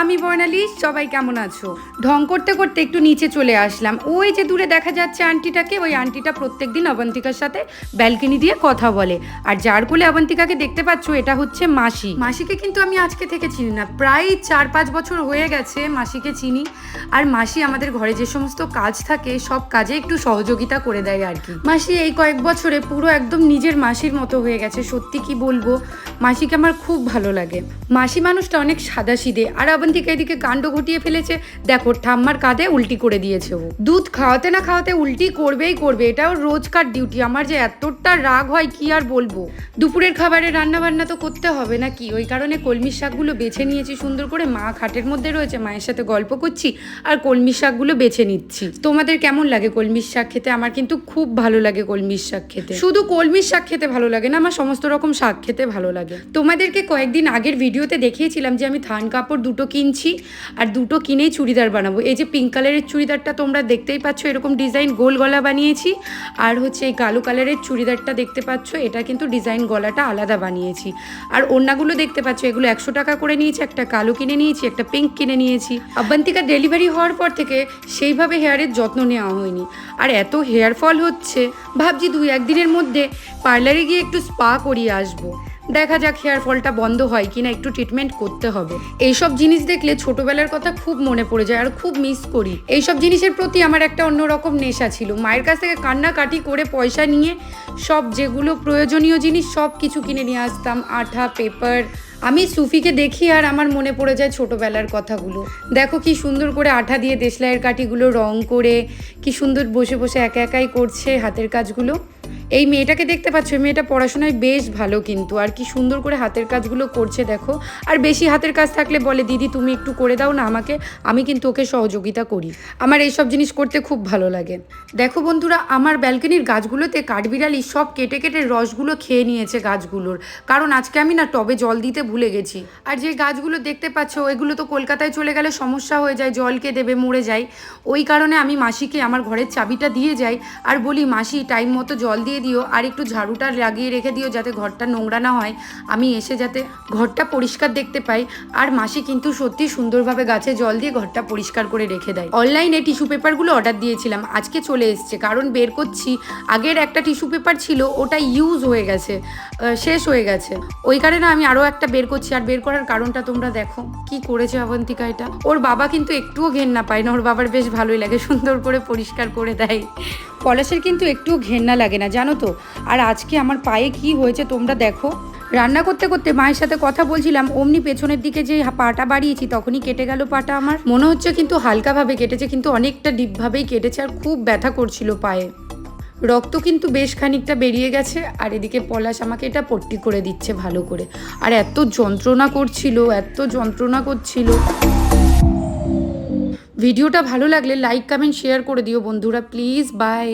আমি বর্ণালী, সবাই কেমন আছো? ঢং করতে করতে একটু নিচে চলে আসলাম। ওই যে দূরে দেখা যাচ্ছে আন্টিটাকে, ওই আন্টিটা প্রত্যেকদিন অবন্তিকার সাথে ব্যালকনি দিয়ে কথা বলে। আর যার কোলে অবন্তিকাকে দেখতে পাচ্ছ, এটা হচ্ছে মাসি। মাসিকে কিন্তু আমি আজকে থেকে চিনি না, প্রায় 4-5 বছর হয়ে গেছে মাসিকে চিনি। আর মাসি আমাদের ঘরে যে সমস্ত কাজ থাকে সব কাজে একটু সহযোগিতা করে দেয় আর কি। মাসি এই কয়েক বছরে পুরো একদম নিজের মাসির মতো হয়ে গেছে। সত্যি কি বলবো, মাসিকে আমার খুব ভালো লাগে। মাসি মানুষটা অনেক সাদাসিধে। আর অবন্তিকা এদিকে কাণ্ড ঘটিয়ে ফেলেছে, দেখো ঠাম্মার কাঁধে উল্টি করে দিয়েছে। ও দুধ খাওয়াতে না খাওয়াতে উল্টি করবেই করবে, এটা ওর রোজকার ডিউটি। আমার যে এতটা রাগ হয় কি আর বলবো। দুপুরের খাবারে রান্না বান্না তো করতে হবে নাকি, ওই কারণে কলমির শাকগুলো বেছে নিয়েছি সুন্দর করে। মা খাটের মধ্যে রয়েছে, মায়ের সাথে গল্প করছি আর কলমির শাকগুলো বেছে নিচ্ছি। তোমাদের কেমন লাগে কলমির শাক খেতে? আমার কিন্তু খুব ভালো লাগে কলমির শাক খেতে। শুধু কলমির শাক খেতে ভালো লাগে না, আমার সমস্ত রকম শাক খেতে ভালো লাগে। তোমাদেরকে কয়েকদিন আগের ভিডিওতে দেখিয়েছিলাম যে আমি থান কাপড় দুটো কিনছি আর দুটো কিনেই চুড়িদার বানাবো। এই যে পিঙ্ক কালারের চুড়িদারটা তোমরা দেখতেই পাচ্ছ, এরকম ডিজাইন গোল গলা বানিয়েছি। আর হচ্ছে এই কালো কালারের চুড়িদারটা দেখতে পাচ্ছ, এটা কিন্তু ডিজাইন গলাটা আলাদা বানিয়েছি। আর ওড়নাগুলো দেখতে পাচ্ছ, এগুলো 100 টাকা করে নিয়েছি। একটা কালো কিনে নিয়েছি, একটা পিঙ্ক কিনে নিয়েছি। অবন্তিকা ডেলিভারি হওয়ার পর থেকে সেইভাবে হেয়ারের যত্ন নেওয়া হয়নি, আর এত হেয়ার ফল হচ্ছে। ভাবছি 2-1 দিনের মধ্যে পার্লারে গিয়ে একটু স্পা করিয়ে আসবো। দেখা যাক হেয়ার ফলটা বন্ধ হয় কিনা, একটু ট্রিটমেন্ট করতে হবে। এইসব জিনিস দেখলে ছোটবেলার কথা খুব মনে পড়ে যায় আর খুব মিস করি। এইসব জিনিসের প্রতি আমার একটা অন্যরকম নেশা ছিল। মায়ের কাছ থেকে কান্নাকাটি করে পয়সা নিয়ে সব যেগুলো প্রয়োজনীয় জিনিস সব কিছু কিনে নিয়ে আসতাম, আঠা, পেপার। আমি সুফিকে দেখি আর আমার মনে পড়ে যায় ছোটবেলার কথাগুলো। দেখো কি সুন্দর করে আঠা দিয়ে দেশলাইয়ের কাঠিগুলো রং করে কি সুন্দর বসে বসে একা একাই করছে হাতের কাজগুলো। এই মেয়েটাকে দেখতে পাচ্ছ, মেয়েটা পড়াশোনায় বেশ ভালো কিন্তু, আর কি সুন্দর করে হাতের কাজগুলো করছে দেখো। আর বেশি হাতের কাজ থাকলে বলে, দিদি তুমি একটু করে দাও না আমাকে, আমি কিন্তু ওকে সহযোগিতা করি। আমার এইসব জিনিস করতে খুব ভালো লাগে। দেখো বন্ধুরা, আমার ব্যালকনির গাছগুলোতে কাঠবিড়ালি সব কেটে কেটে রসগুলো খেয়ে নিয়েছে গাছগুলোর, কারণ আজকে আমি না টবে জল দিতে ভুলে গেছি। আর যে গাছগুলো দেখতে পাচ্ছ, এগুলো তো কলকাতায় চলে গেলে সমস্যা হয়ে যায়, জলকে দেবে মরে যায়। ওই কারণে আমি মাসিকে আমার ঘরের চাবিটা দিয়ে যাই আর বলি, মাসি টাইম মতো জল দিয়ে দিও আর একটু ঝাড়ুটা লাগিয়ে রেখে দিও, যাতে ঘরটা নোংরা না হয়, আমি এসে যাতে ঘরটা পরিষ্কার দেখতে পাই। আর মাসি কিন্তু সত্যি সুন্দরভাবে গাছে জল দিয়ে ঘরটা পরিষ্কার করে রেখে দেয়। অনলাইনে টিস্যু পেপারগুলো অর্ডার দিয়েছিলাম, আজকে চলে এসছে। কারণ বের করছি, আগের একটা টিস্যু পেপার ছিল ওটা ইউজ হয়ে গেছে, শেষ হয়ে গেছে। ওই কারণে আমি আরও একটা বের করছি। আর বের করার কারণটা তোমরা দেখো কি করেছে অবন্তিকা। এটা ওর বাবা কিন্তু একটুও ঘেন্না পায় না, ওর বাবার বেশ ভালোই লাগে, সুন্দর করে পরিষ্কার করে দেয়। পলাশের কিন্তু একটুও ঘেন্না লাগে না জানো তো। আর আজকে আমার পায়ে কি হয়েছে তোমরা দেখো। রান্না করতে করতে মায়ের সাথে কথা বলছিলাম, অমনি পেছনের দিকে যে পাটা বাড়িয়েছি তখনই কেটে গেল পাটা। আমার মনে হচ্ছে কিন্তু হালকাভাবে কেটেছে, কিন্তু অনেকটা ডিপভাবেই কেটেছে আর খুব ব্যথা করছিল পায়ে। রক্ত কিন্তু বেশ খানিকটা বেরিয়ে গেছে। আর এদিকে পলাশ আমাকে এটা পট্টি করে দিচ্ছে ভালো করে। আর এত যন্ত্রণা করছিল, এত যন্ত্রণা করছিল। ভিডিওটা ভালো লাগলে লাইক, কমেন্ট, শেয়ার করে দিও বন্ধুরা প্লিজ। বাই।